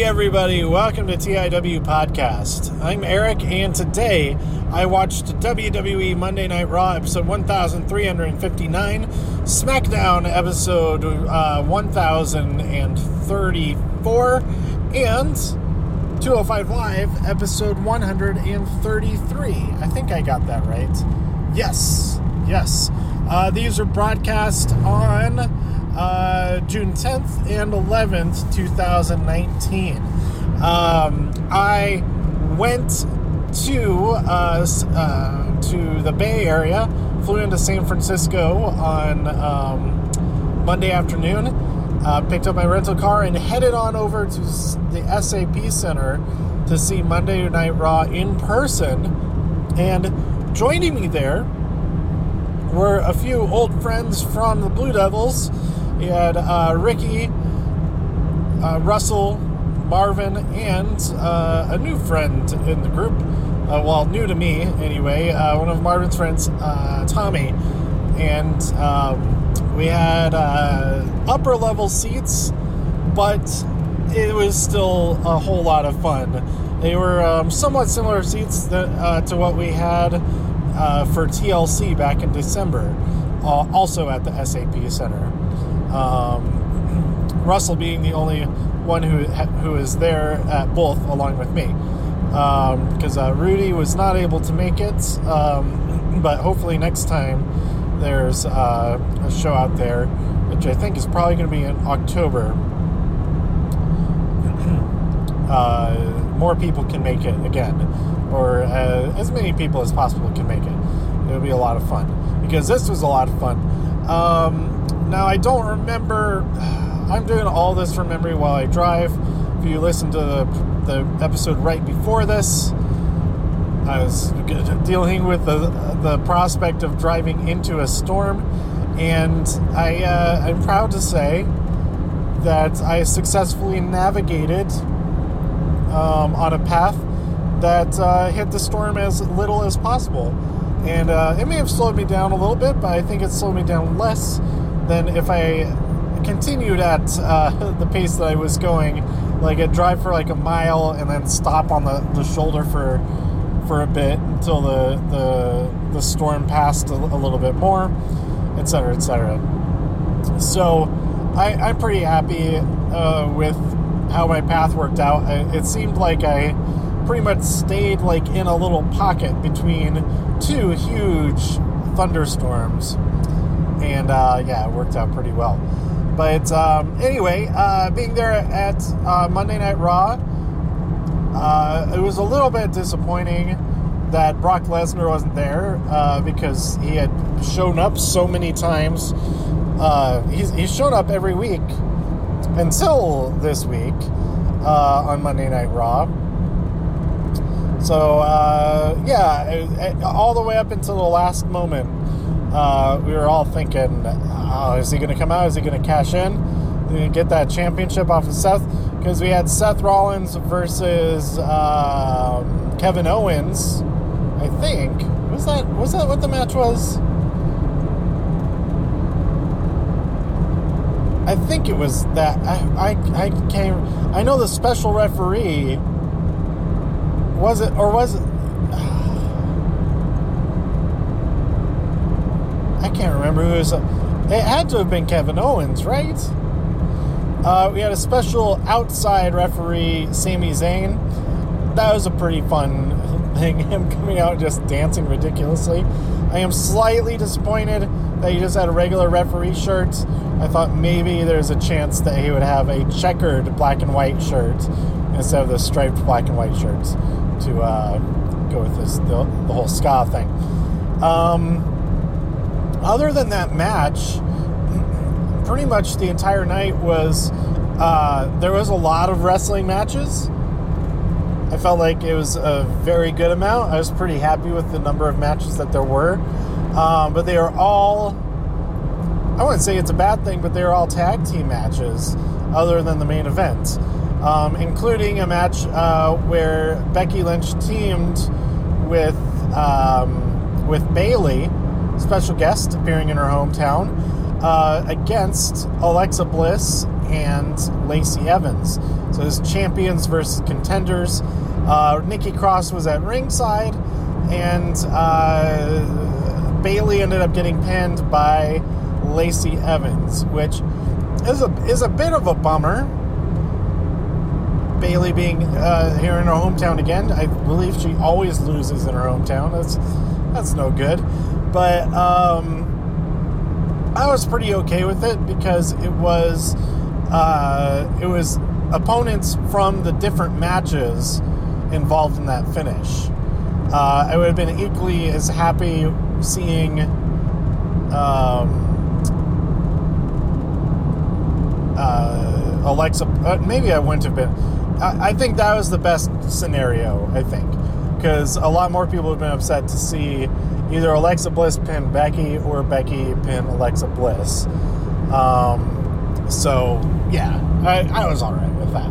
Hey everybody, welcome to TIW Podcast. I'm Eric, and today I watched WWE Monday Night Raw episode 1359, SmackDown episode 1034, and 205 Live episode 133. I think I got that right. Yes. These are broadcast on June 10th and 11th, 2019. I went to the Bay Area, flew into San Francisco on Monday afternoon, picked up my rental car, and headed on over to the SAP Center to see Monday Night Raw in person. And joining me there were a few old friends from the Blue Devils. We had Ricky, Russell, Marvin, and a new friend in the group. New to me anyway. One of Marvin's friends, Tommy. And we had upper level seats, but it was still a whole lot of fun. They were somewhat similar seats to what we had for TLC back in December, also at the SAP Center. Russell being the only one who is there at both, along with me, because Rudy was not able to make it, but hopefully next time there's a show out there, which I think is probably going to be in October. More people can make it again, or as many people as possible can make it. It'll be a lot of fun, because this was a lot of fun. Now, I don't remember. I'm doing all this from memory while I drive. If you listen to the episode right before this, I was dealing with the prospect of driving into a storm, and I'm proud to say that I successfully navigated on a path that hit the storm as little as possible. And it may have slowed me down a little bit, but I think it slowed me down less than if I continued at the pace that I was going. Like, I'd drive for like a mile and then stop on the shoulder for a bit until the storm passed a little bit more, etc., etc. So I'm pretty happy with how my path worked out. It seemed like I pretty much stayed like in a little pocket between two huge thunderstorms, and it worked out pretty well. But anyway, being there at Monday Night Raw, it was a little bit disappointing that Brock Lesnar wasn't there, because he had shown up so many times. He's shown up every week until this week on Monday Night Raw. So, all the way up until the last moment, we were all thinking, is he going to come out? Is he going to cash in? Is he going to get that championship off of Seth? Because we had Seth Rollins versus Kevin Owens, I think. Was that what the match was? I think it was that. I know the special referee. Was it? I can't remember who it was. It had to have been Kevin Owens, right? We had a special outside referee, Sami Zayn. That was a pretty fun thing, him coming out just dancing ridiculously. I am slightly disappointed that he just had a regular referee shirt. I thought maybe there's a chance that he would have a checkered black and white shirt instead of the striped black and white shirts to go with the whole ska thing. Other than that match, pretty much the entire night was there was a lot of wrestling matches. I felt like it was a very good amount. I was pretty happy with the number of matches that there were, but they are all, I wouldn't say it's a bad thing, but they are all tag team matches other than the main event, including a match where Becky Lynch teamed with Bayley, special guest appearing in her hometown, against Alexa Bliss and Lacey Evans. So it's champions versus contenders. Nikki Cross was at ringside, and Bayley ended up getting pinned by Lacey Evans, which is a bit of a bummer. Bayley being here in her hometown again. I believe she always loses in her hometown. That's no good. But I was pretty okay with it because it was opponents from the different matches involved in that finish. I would have been equally as happy seeing Alexa. Maybe I wouldn't have been. I think that was the best scenario, I think, because a lot more people have been upset to see either Alexa Bliss pin Becky or Becky pin Alexa Bliss. So, yeah, I was all right with that.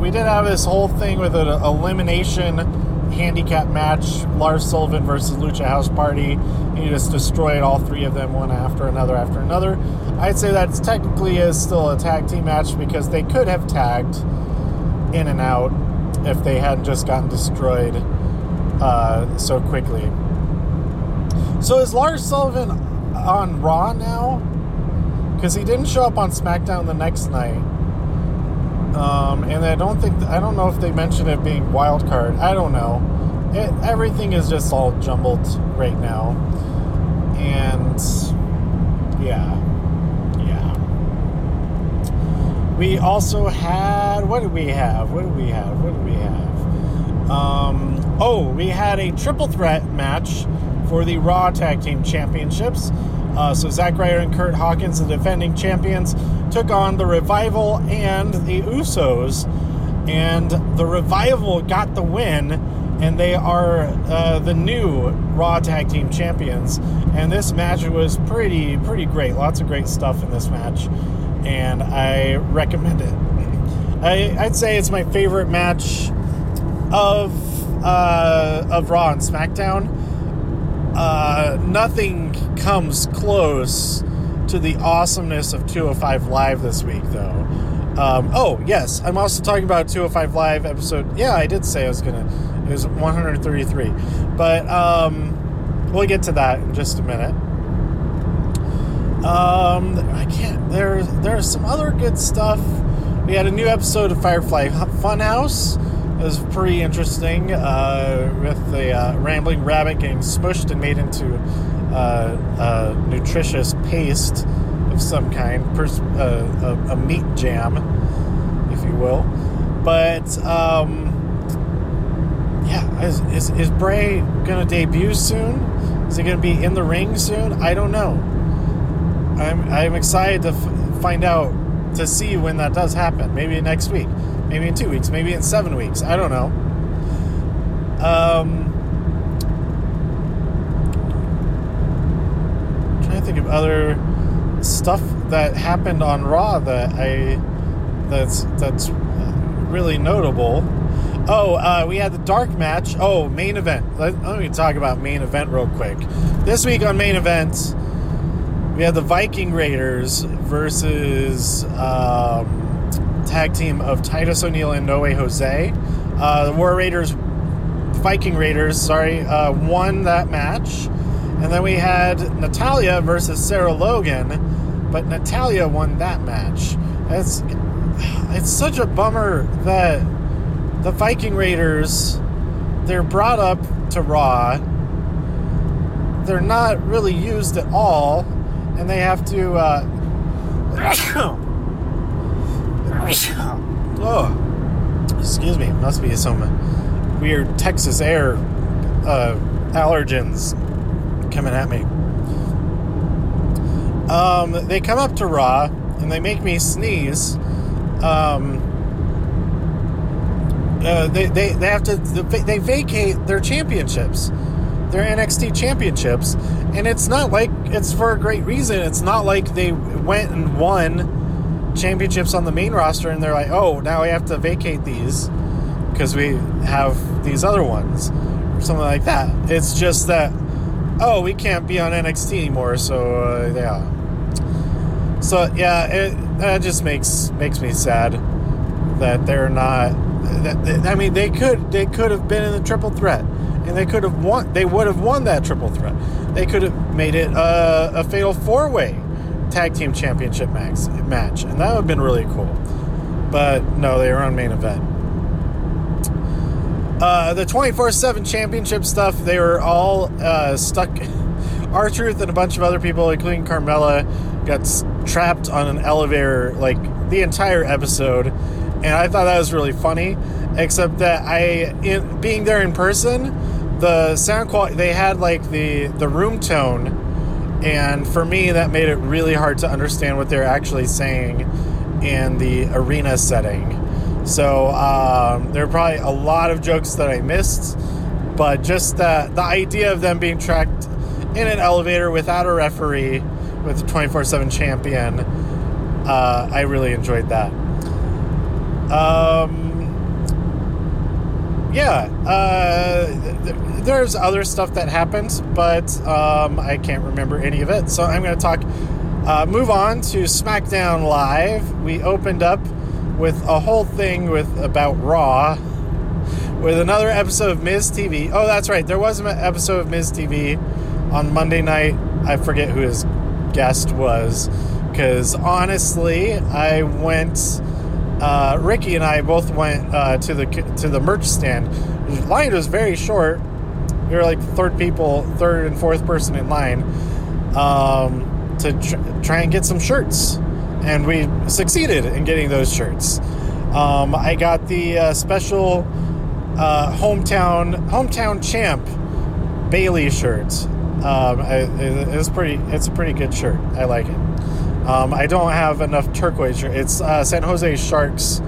We did have this whole thing with an elimination handicap match, Lars Sullivan versus Lucha House Party. He just destroyed all three of them one after another. I'd say that's technically is still a tag team match because they could have tagged in and out if they hadn't just gotten destroyed so quickly. So is Lars Sullivan on Raw now? Because he didn't show up on SmackDown the next night. And I don't know if they mentioned it being wild card. I don't know. Everything is just all jumbled right now. And yeah. We also had, what did we have? We had a triple threat match for the Raw Tag Team Championships. So Zack Ryder and Kurt Hawkins, the defending champions, took on the Revival and the Usos. And the Revival got the win, and they are the new Raw Tag Team Champions. And this match was pretty great. Lots of great stuff in this match, and I recommend it. I'd say it's my favorite match of Raw and SmackDown. Nothing comes close to the awesomeness of 205 Live this week, though. Yes, I'm also talking about 205 Live episode. Yeah, I did say it was 133. But we'll get to that in just a minute. There's some other good stuff. We had a new episode of Firefly Funhouse. It was pretty interesting, with the rambling rabbit getting smushed and made into nutritious paste of some kind, a meat jam, if you will. But is Bray gonna debut soon? Is he gonna be in the ring soon? I don't know. I'm excited to find out, to see when that does happen. Maybe next week, maybe in 2 weeks, maybe in 7 weeks. I don't know. Trying to think of other stuff that happened on Raw that's really notable. We had the dark match. Main event. Let me talk about main event real quick. This week on main event, we had the Viking Raiders versus tag team of Titus O'Neil and No Way Jose. The Viking Raiders, won that match. And then we had Natalya versus Sarah Logan, but Natalya won that match. It's such a bummer that the Viking Raiders, they're brought up to Raw. They're not really used at all, and they have to excuse me, must be some weird Texas air allergens coming at me. They come up to Raw and they make me sneeze. They vacate their championships, their NXT championships, and it's not like it's for a great reason. It's not like they went and won championships on the main roster and they're like, now we have to vacate these because we have these other ones or something like that. It's just that, we can't be on NXT anymore, so So yeah, that just makes me sad that they're not. I mean, they could have been in the triple threat, and they could have won. They would have won that triple threat. They could have made it a fatal 4-way tag team championship match, and that would have been really cool. But no, they were on main event. The 24/7 championship stuff, they were all stuck. R-Truth and a bunch of other people, including Carmella, got trapped on an elevator like the entire episode, and I thought that was really funny. Except that being there in person, the sound quality, they had like the room tone, and for me that made it really hard to understand what they're actually saying in the arena setting. So there are probably a lot of jokes that I missed, but just the idea of them being tracked in an elevator without a referee with the 24/7 champion, I really enjoyed that. There's other stuff that happened, but I can't remember any of it. So I'm going to move on to SmackDown Live. We opened up with a whole thing about Raw, with another episode of Miz TV. Oh, that's right. There was an episode of Miz TV on Monday night. I forget who his guest was, because honestly, I went. Ricky and I both went to the merch stand. The line was very short. We were like third and fourth person in line to try and get some shirts, and we succeeded in getting those shirts. I got the special hometown champ Bailey shirt. It's a pretty good shirt. I like it. I don't have enough turquoise shirt. It's San Jose Sharks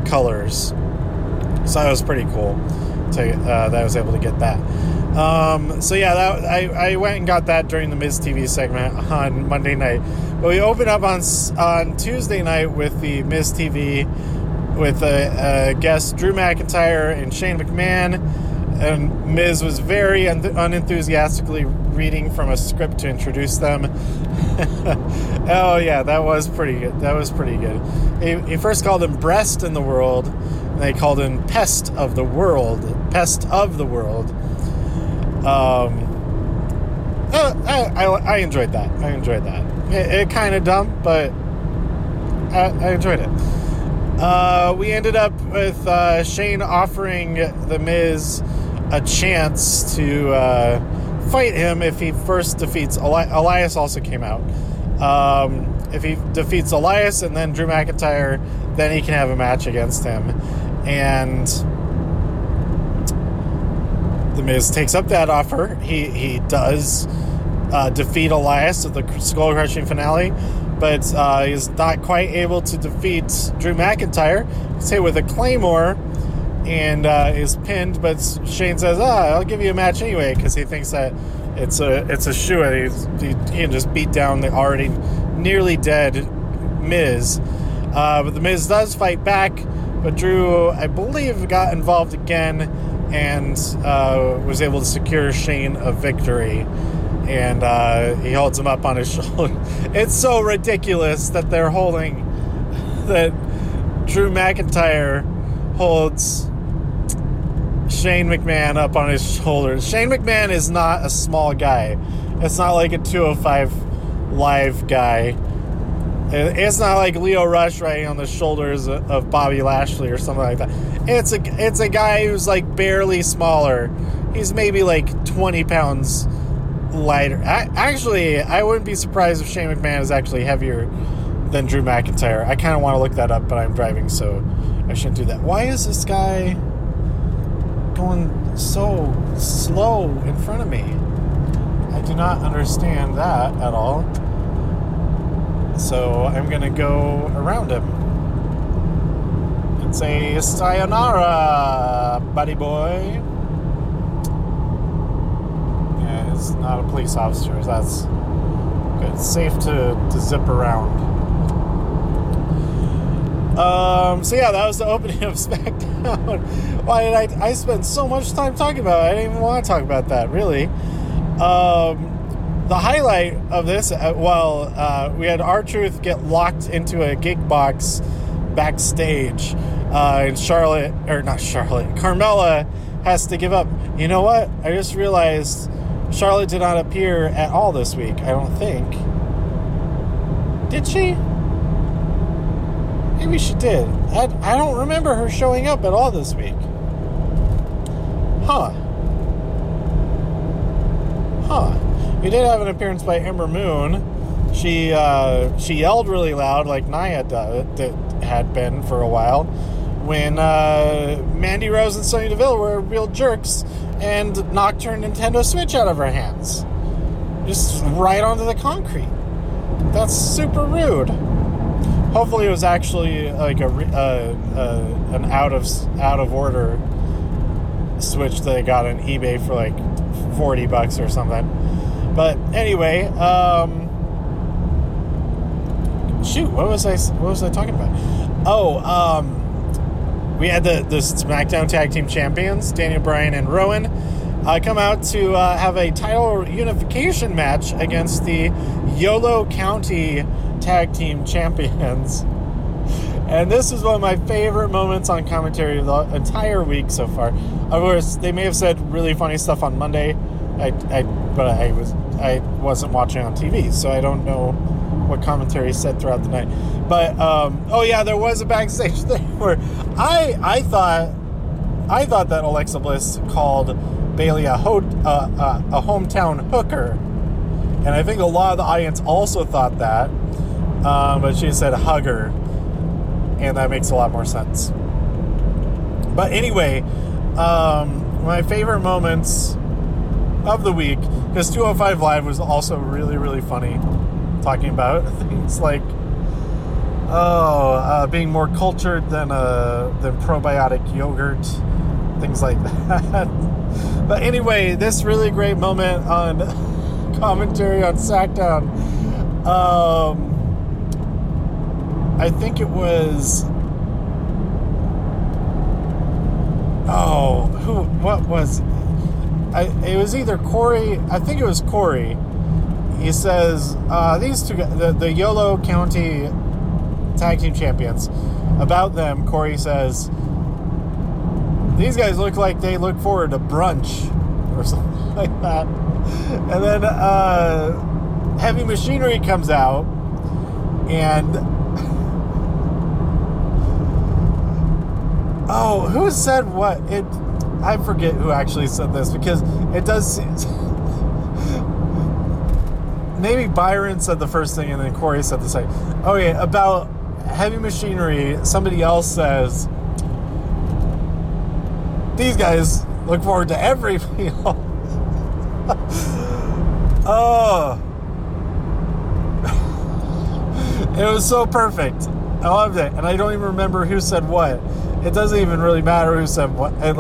colors, so that was pretty cool that I was able to get that. So yeah, I went and got that during the Miz TV segment on Monday night. But we opened up on Tuesday night with the Miz TV with a guest, Drew McIntyre and Shane McMahon, and Miz was very unenthusiastically reading from a script to introduce them. Oh yeah, that was pretty good. He first called him Breast in the World, and they called him Pest of the World. I enjoyed that. It kind of dumb, but I enjoyed it. We ended up with Shane offering The Miz a chance to fight him if he first defeats Elias. Also came out. If he defeats Elias and then Drew McIntyre, then he can have a match against him. And The Miz takes up that offer. He does defeat Elias at the Skull Crushing finale, but he's not quite able to defeat Drew McIntyre. He's hit with a Claymore and is pinned, but Shane says, I'll give you a match anyway, because he thinks that it's a shoe. He can just beat down the already nearly dead Miz. But The Miz does fight back, but Drew, I believe, got involved again and was able to secure Shane a victory. And he holds him up on his shoulder. It's so ridiculous that that Drew McIntyre holds Shane McMahon up on his shoulders. Shane McMahon is not a small guy. It's not like a 205 Live guy. It's not like Leo Rush riding on the shoulders of Bobby Lashley or something like that. It's a guy who's like barely smaller. He's maybe like 20 pounds lighter. Actually, I wouldn't be surprised if Shane McMahon is actually heavier than Drew McIntyre. I kind of want to look that up, but I'm driving, so I shouldn't do that. Why is this guy going so slow in front of me? I do not understand that at all. So I'm going to go around him and say, sayonara, buddy boy. Yeah, he's not a police officer. That's good. It's safe to zip around. So yeah, that was the opening of SmackDown. Why did I spend so much time talking about it? I didn't even want to talk about that, really. the highlight of this, we had R-Truth get locked into a gig box backstage, and Carmella has to give up. You know what? I just realized Charlotte did not appear at all this week, I don't think. Did she? Maybe she did. I don't remember her showing up at all this week. Huh. We did have an appearance by Ember Moon. She yelled really loud like Nia had been for a while when Mandy Rose and Sonya Deville were real jerks and knocked her Nintendo Switch out of her hands. Just right onto the concrete. That's super rude. Hopefully it was actually like an out of order Switch that I got on eBay for like $40 or something. But anyway, shoot, what was I talking about? We had the SmackDown Tag Team Champions, Daniel Bryan and Rowan, come out to have a title unification match against the Yolo County Tag Team Champions. And this is one of my favorite moments on commentary of the entire week so far. Of course, they may have said really funny stuff on Monday, but I wasn't watching on TV, so I don't know what commentary said throughout the night. But there was a backstage thing where I thought that Alexa Bliss called Bayley a hometown hooker, and I think a lot of the audience also thought that, but she said hugger, and that makes a lot more sense. But anyway, my favorite moments of the week, because 205 Live was also really, really funny, talking about things like being more cultured than probiotic yogurt, things like that. But anyway, this really great moment on commentary on SmackDown. I think it was... it was either Corey... I think it was Corey. He says, these two... The Yolo County Tag Team Champions. About them, Corey says, these guys look like they look forward to brunch. Or something like that. And then Heavy Machinery comes out. And... who said what? I forget who actually said this, because it does seem... Maybe Byron said the first thing and then Corey said the second. Okay, about Heavy Machinery, somebody else says, these guys look forward to every meal. It was so perfect. I loved it, and I don't even remember who said what. It doesn't even really matter who said what. And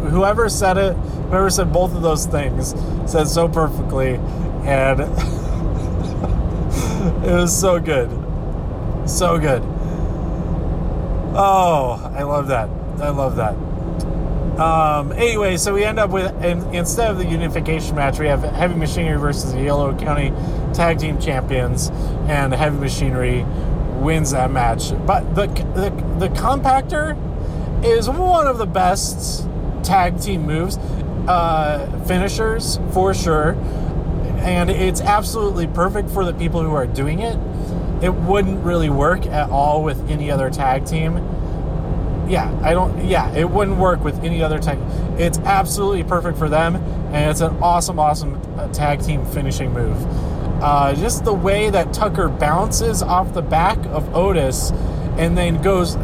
whoever said it, whoever said both of those things, said so perfectly, and it was so good. So good. Oh, I love that. Anyway, so we end up with, instead of the unification match, we have Heavy Machinery versus the Yolo County Tag Team Champions, and Heavy Machinery wins that match. But the compactor is one of the best tag team moves, finishers for sure, and it's absolutely perfect for the people who are doing it. It wouldn't really work at all with any other tag team. It wouldn't work with any other tag. It's absolutely perfect for them, and it's an awesome tag team finishing move. Just the way that Tucker bounces off the back of Otis and then goes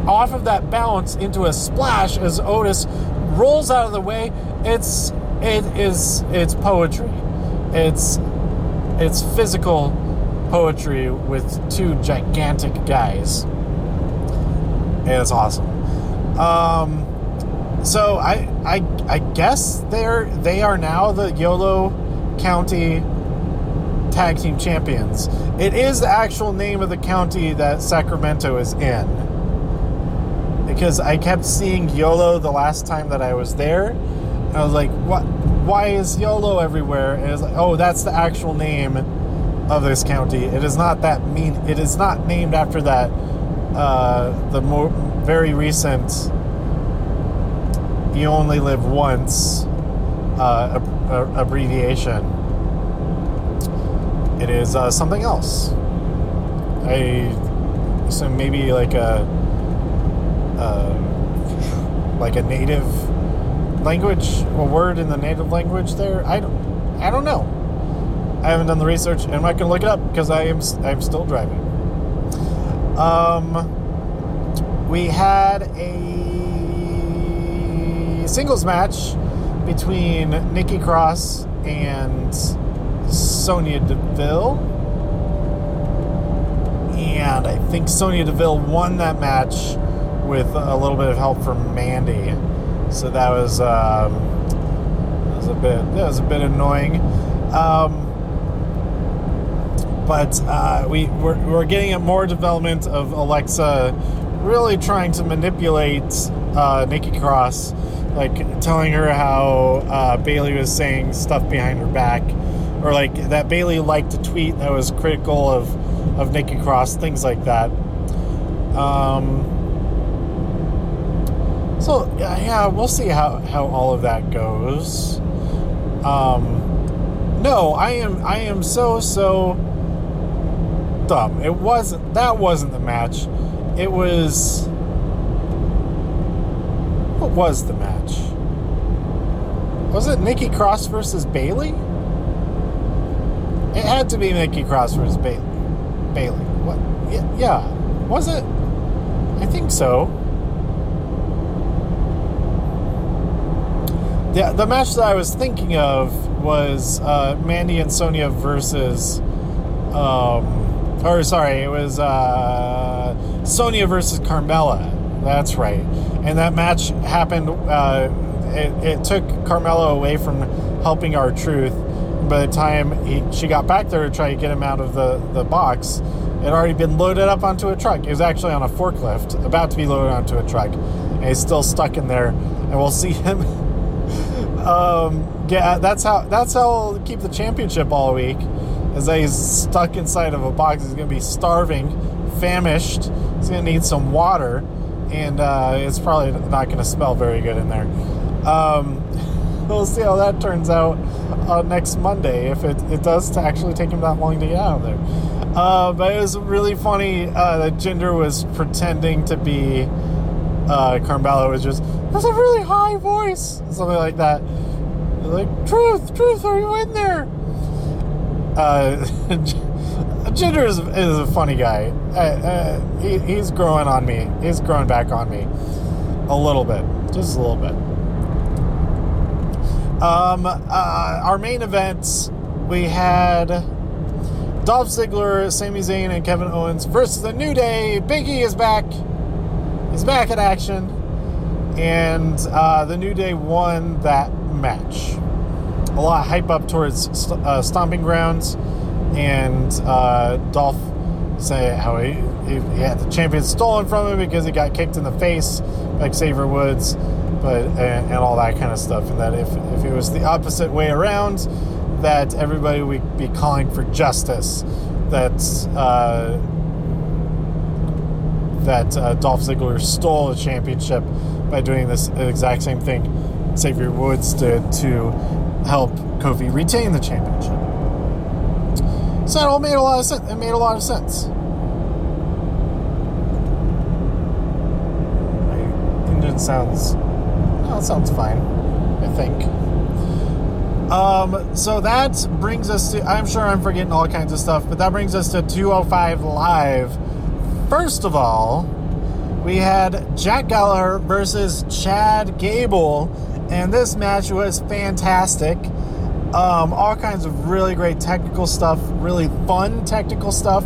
off of that bounce into a splash as Otis rolls out of the way. It's poetry. It's physical poetry with two gigantic guys. And it's awesome. So I guess they are now the Yolo County Tag Team Champions. It is the actual name of the county that Sacramento is in, because I kept seeing Yolo the last time that I was there, and I was like, what? why is YOLO everywhere? And it's like, oh, that's the actual name of this county. It is not it is not named after that. The very recent "You Only Live Once" abbreviation. It is something else. So maybe like a native language, a word in the native language there. I don't know. I haven't done the research, and I'm not going to look it up because I'm still driving. We had a singles match between Nikki Cross and Sonya Deville, and I think Sonya Deville won that match with a little bit of help from Mandy. So that was a bit annoying. But we're getting more development of Alexa really trying to manipulate Nikki Cross, like telling her how Bayley was saying stuff behind her back, or like that Bayley liked a tweet that was critical of Nikki Cross, things like that. So yeah, we'll see how all of that goes. No, I am so dumb. That wasn't the match. It was. What was the match? Was it Nikki Cross versus Bayley? It had to be Nikki Cross versus Bayley. What? Yeah. Was it? I think so. Yeah, the match that I was thinking of was Mandy and Sonya versus. It was Sonya versus Carmella. That's right. And that match happened. It took Carmella away from helping R-Truth. By the time she got back there to try to get him out of the box, it had already been loaded up onto a truck. It was actually on a forklift, about to be loaded onto a truck. And he's still stuck in there. And we'll see him. That's how he'll keep the championship all week. Is that he's stuck inside of a box. He's going to be starving, famished. He's going to need some water, and it's probably not going to smell very good in there. We'll see how that turns out next Monday, if it does actually take him that long to get out of there. But it was really funny that Jinder was pretending to be Carmella. Was just, that's a really high voice, something like that. Like, Truth, are you in there? Jinder is a funny guy. He's growing on me. He's growing back on me a little bit, just a little bit. Our main events, we had Dolph Ziggler, Sami Zayn, and Kevin Owens versus the New Day. Big E is back. He's back in action, and the New Day won that match. A lot of hype up towards Stomping Grounds, and Dolph saying how he had the champion stolen from him because he got kicked in the face by Xavier Woods, and all that kind of stuff, and that if it was the opposite way around, that everybody would be calling for justice, that Dolph Ziggler stole the championship by doing this exact same thing Xavier Woods did to help Kofi retain the championship. So it all made a lot of sense. It made a lot of sense. My engine sounds fine, I think. So that brings us to, I'm sure I'm forgetting all kinds of stuff, but that brings us to 205 Live. First of all, we had Jack Gallagher versus Chad Gable, and this match was fantastic. All kinds of really great technical stuff, really fun technical stuff,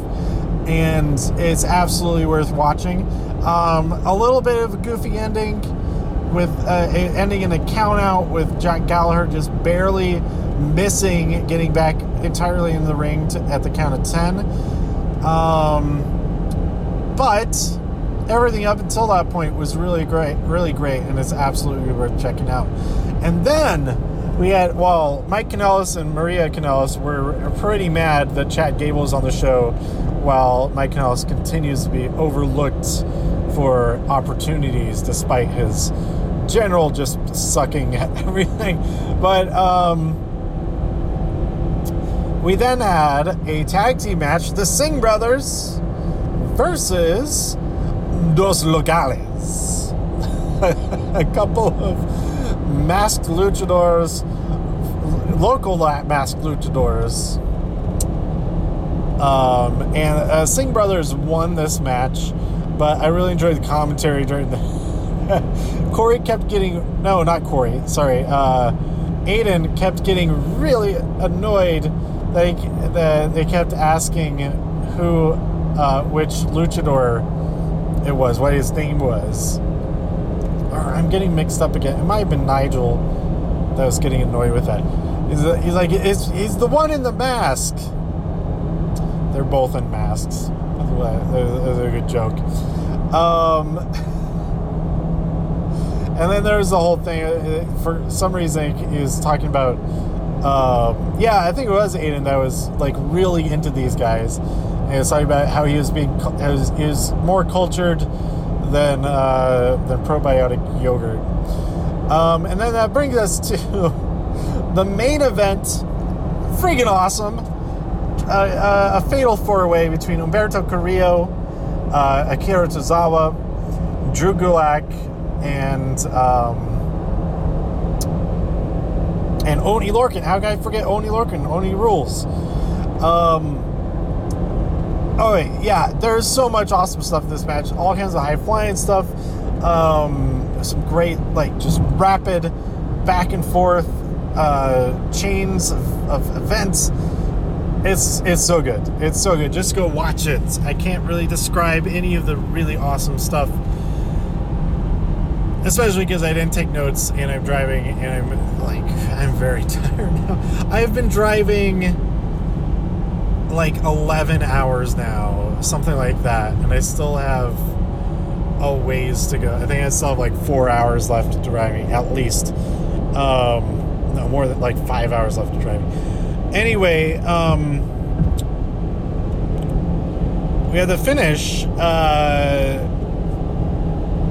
and it's absolutely worth watching. A little bit of a goofy ending, with ending in a count out with Jack Gallagher just barely missing getting back entirely in the ring at the count of 10. But everything up until that point was really great, and it's absolutely worth checking out. And then Mike Kanellis and Maria Kanellis were pretty mad that Chad Gable is on the show, while Mike Kanellis continues to be overlooked for opportunities despite his general just sucking at everything. But we then had a tag team match, the Singh Brothers versus Dos Locales. A couple of masked luchadors, local masked luchadors. And Singh Brothers won this match, but I really enjoyed the commentary during the... Corey kept getting... No, not Corey. Sorry. Aiden kept getting really annoyed that they kept asking which luchador it was, what his name was. I'm getting mixed up again. It might have been Nigel that was getting annoyed with that. He's like, he's the one in the mask. They're both in masks. That was a good joke. And then there's the whole thing. For some reason, he was talking about... I think it was Aiden that was like really into these guys. And he was talking about how he was more cultured than probiotic yogurt. And then that brings us to the main event. Freaking awesome. A fatal four-way between Humberto Carrillo, Akira Tozawa, Drew Gulak, and Oni Lorcan. How can I forget Oni Lorcan? Oni rules. There's so much awesome stuff in this match. All kinds of high-flying stuff. Some great, just rapid back and forth chains of events. It's so good. It's so good. Just go watch it. I can't really describe any of the really awesome stuff, especially because I didn't take notes and I'm driving and I'm very tired now. I've been driving 11 hours now, something like that, and I still have a ways to go. I think I still have 4 hours left of driving, at least. No, more than 5 hours left of driving. Anyway, we had the finish. I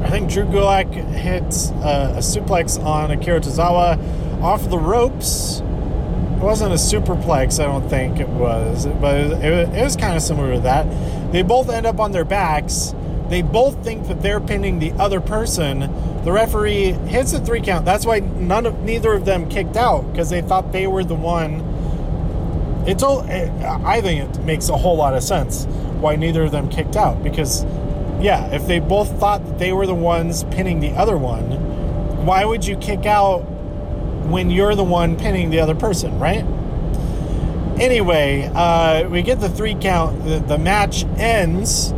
think Drew Gulak hit a suplex on Akira Tozawa off the ropes. It wasn't a superplex, I don't think it was, but it was kind of similar to that. They both end up on their backs. They both think that they're pinning the other person. The referee hits a 3 count. That's why neither of them kicked out, because they thought they were the one. I think it makes a whole lot of sense why neither of them kicked out, because if they both thought that they were the ones pinning the other one, why would you kick out when you're the one pinning the other person, right? Anyway, we get the 3 count. The match ends,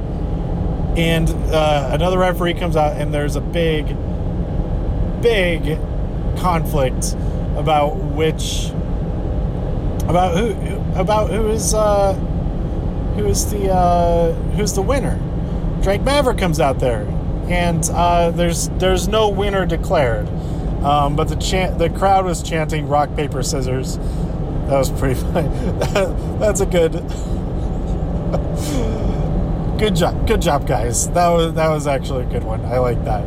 and another referee comes out, and there's a big conflict about who's the winner. Drake Maverick comes out there, and there's no winner declared. But the crowd was chanting rock, paper, scissors. That was pretty funny. That's a good job, guys. That was actually a good one. I like that.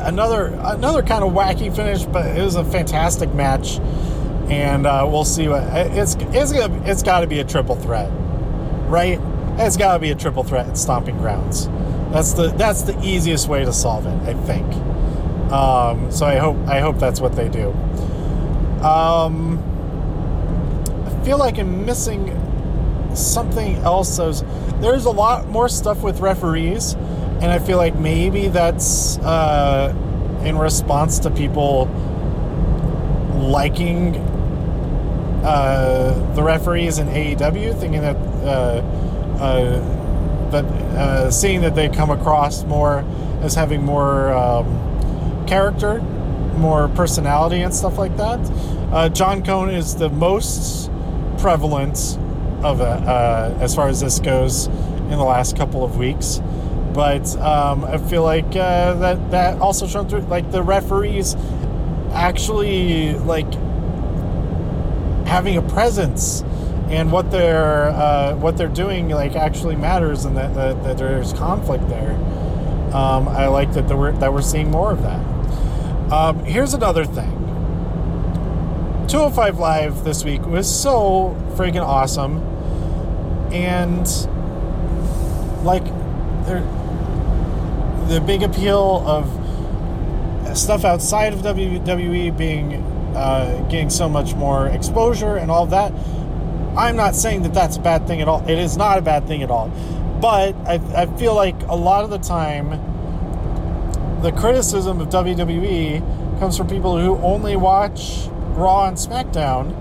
Another kind of wacky finish, but it was a fantastic match, and we'll see what it's got to be a triple threat, right? It's got to be a triple threat at Stomping Grounds. That's the easiest way to solve it, I think. So I hope that's what they do. I feel like I'm missing something else. There's a lot more stuff with referees, and I feel like maybe that's in response to people liking the referees in AEW, thinking that seeing that they come across more as having more character, more personality and stuff like that. John Cone is the most prevalent of as far as this goes in the last couple of weeks. But I feel like that also shown through, like, the referees actually, like, having a presence, and what they're doing, like, actually matters, and that there's conflict there. I like that we're seeing more of that. Here's another thing. 205 Live this week was so friggin' awesome, and, like, the big appeal of stuff outside of WWE being getting so much more exposure and all of that. I'm not saying that that's a bad thing at all. It is not a bad thing at all. But I feel like a lot of the time, the criticism of WWE comes from people who only watch Raw and SmackDown,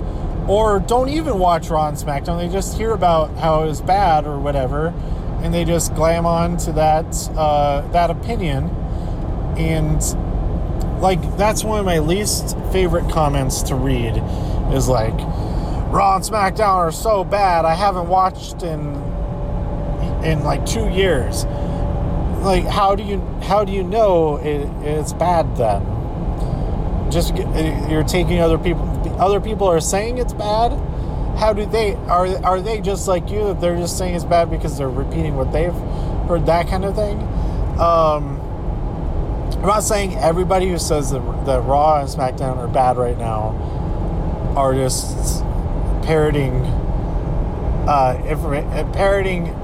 or don't even watch Raw and SmackDown. They just hear about how it was bad or whatever, and they just glam on to that opinion. And, like, that's one of my least favorite comments to read, is like, Raw and SmackDown are so bad, I haven't watched in like 2 years. Like, how do you know it's bad then? Just, you're taking other people are saying it's bad. How do they, are they just like you? They're just saying it's bad because they're repeating what they've heard, that kind of thing. I'm not saying everybody who says that Raw and SmackDown are bad right now are just parroting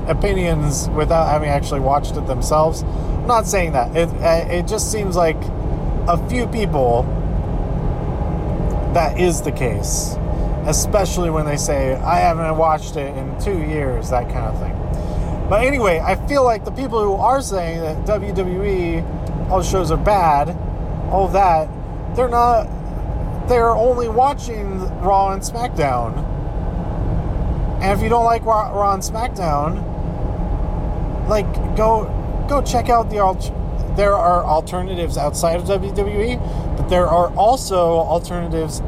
opinions without having actually watched it themselves. I'm not saying that. It just seems like a few people that is the case, especially when they say, I haven't watched it in 2 years, that kind of thing. But anyway, I feel like the people who are saying that WWE, all the shows are bad, all of that, they're only watching Raw and SmackDown. And if you don't like Raw and SmackDown, like, go check out there are alternatives outside of WWE, but there are also alternatives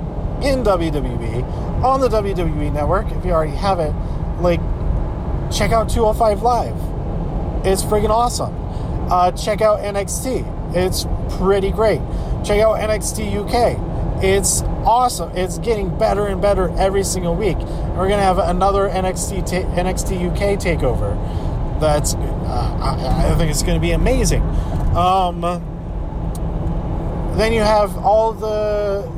in WWE on the WWE network. If you already have it, like, check out 205 Live. It's friggin' awesome. Check out NXT. It's pretty great. Check out NXT UK. It's awesome. It's getting better and better every single week. And we're going to have another NXT UK takeover. That's, I think it's going to be amazing. Then you have all the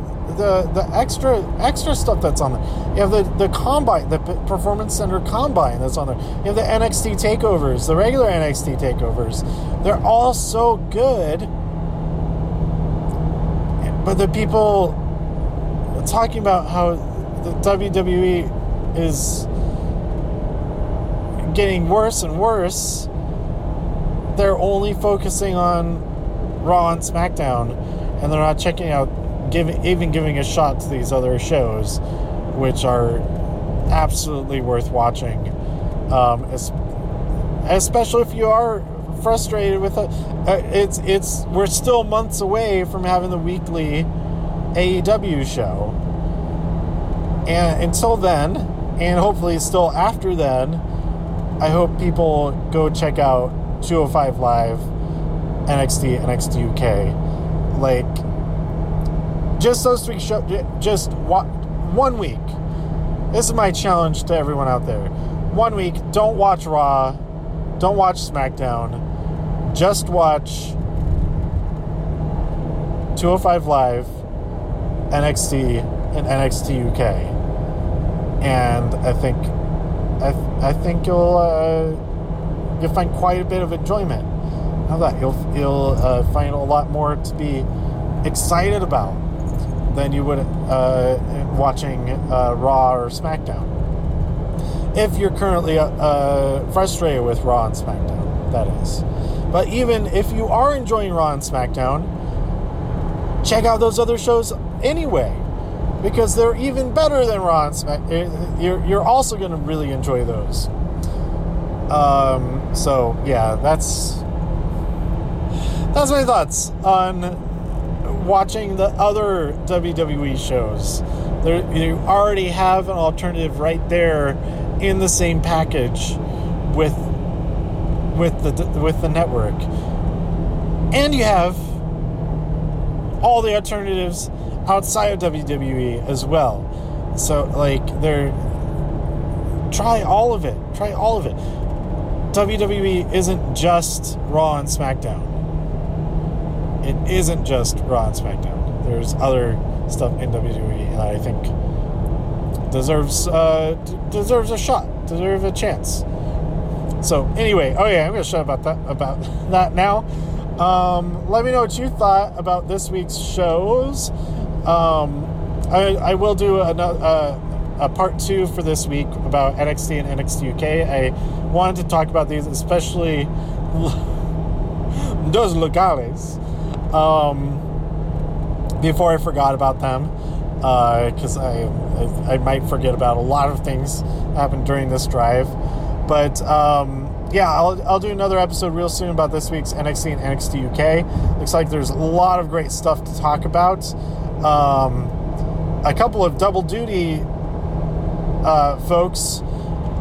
extra stuff that's on there. You have the Combine, the Performance Center Combine that's on there. You have the NXT takeovers, the regular NXT takeovers. They're all so good. But the people talking about how the WWE is getting worse and worse, they're only focusing on Raw and SmackDown, and they're not checking out, giving a shot to these other shows, which are absolutely worth watching. Especially if you are frustrated with it. We're still months away from having the weekly AEW show, and until then, and hopefully still after then, I hope people go check out 205 Live, NXT UK. Like, just those 3 shows, just 1 week. This is my challenge to everyone out there. 1 week, don't watch Raw, don't watch SmackDown, just watch 205 Live, NXT, and NXT UK. And I think you'll find quite a bit of enjoyment out of that. You'll find a lot more to be excited about than you would watching Raw or SmackDown. If you're currently frustrated with Raw and SmackDown, that is. But even if you are enjoying Raw and SmackDown, check out those other shows anyway, because they're even better than Raw and SmackDown. You're also going to really enjoy those. So yeah, that's my thoughts on watching the other WWE shows. You already have an alternative right there in the same package with with the network, and you have all the alternatives outside of WWE as well. So like try all of it. WWE isn't just Raw and SmackDown. It isn't just Raw and SmackDown. There's other stuff in WWE that I think deserves a shot, deserves a chance. So anyway, I'm gonna shut about that now. Let me know what you thought about this week's shows. I will do a part 2 for this week about NXT and NXT UK. I wanted to talk about these, especially Dos Locales, before I forgot about them, because I might forget about a lot of things that happened during this drive. But I'll do another episode real soon about this week's NXT and NXT UK. Looks like there's a lot of great stuff to talk about. A couple of double duty folks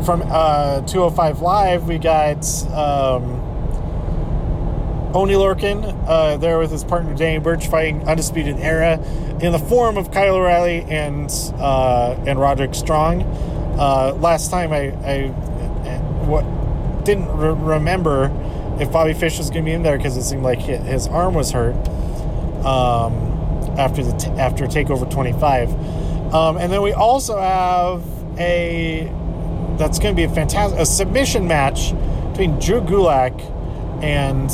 from 205 Live. We got Oney Lorcan there with his partner Danny Burch fighting Undisputed Era in the form of Kyle O'Reilly and Roderick Strong. Last time I didn't remember if Bobby Fish was going to be in there because it seemed like his arm was hurt after TakeOver 25. And then we also have that's going to be a submission match between Drew Gulak and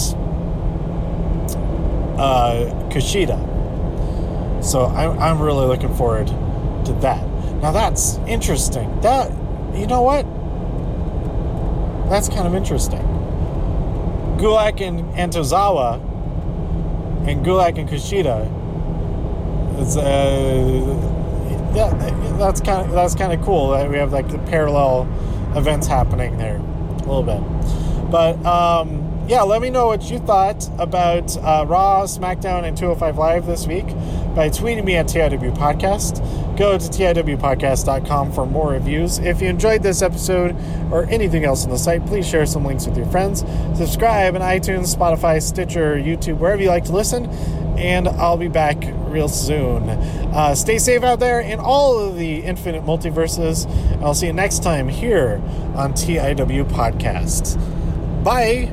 Kushida. So I'm really looking forward to that. Now that's interesting. You know what? That's kind of interesting. Gulak and Tozawa and Gulak and Kushida. That's kind of cool that we have like the parallel events happening there a little bit. But let me know what you thought about Raw, SmackDown, and 205 Live this week by tweeting me at TIW Podcast. Go to TIWpodcast.com for more reviews. If you enjoyed this episode or anything else on the site, please share some links with your friends. Subscribe on iTunes, Spotify, Stitcher, YouTube, wherever you like to listen. And I'll be back real soon. Stay safe out there in all of the infinite multiverses. I'll see you next time here on TIW Podcast. Bye.